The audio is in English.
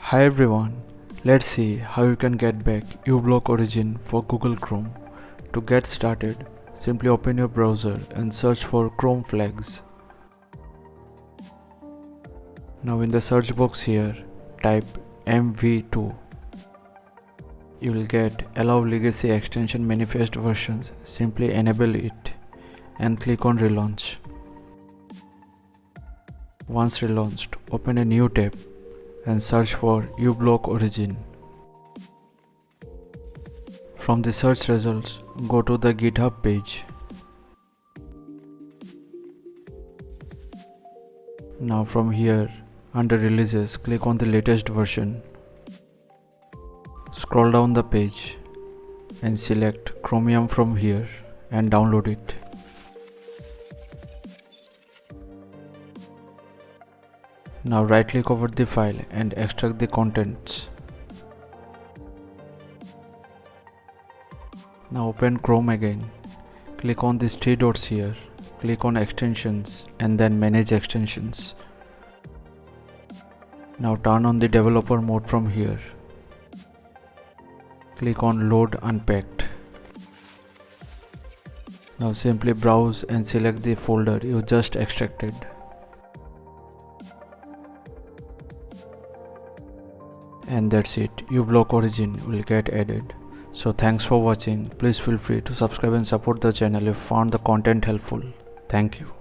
Hi everyone, let's see how you can get back uBlock origin for Google Chrome. To get started, simply open your browser and search for Chrome flags. Now in the search box here, type MV2. You will get Allow Legacy Extension Manifest Versions. Simply enable it and click on Relaunch. Once relaunched, open a new tab and search for uBlock origin. From the search results, go to the GitHub page. Now from here, under releases, click on the latest version. Scroll down the page and select Chromium from here and download it. Now right click over the file and extract the contents. Now open Chrome again. Click on these three dots here. Click on Extensions and then Manage Extensions. Now turn on the developer mode from here. Click on Load Unpacked. Now simply browse and select the folder you just extracted. And that's it, uBlock origin will get added. So thanks for watching. Please feel free to subscribe and support the channel if you found the content helpful. Thank you.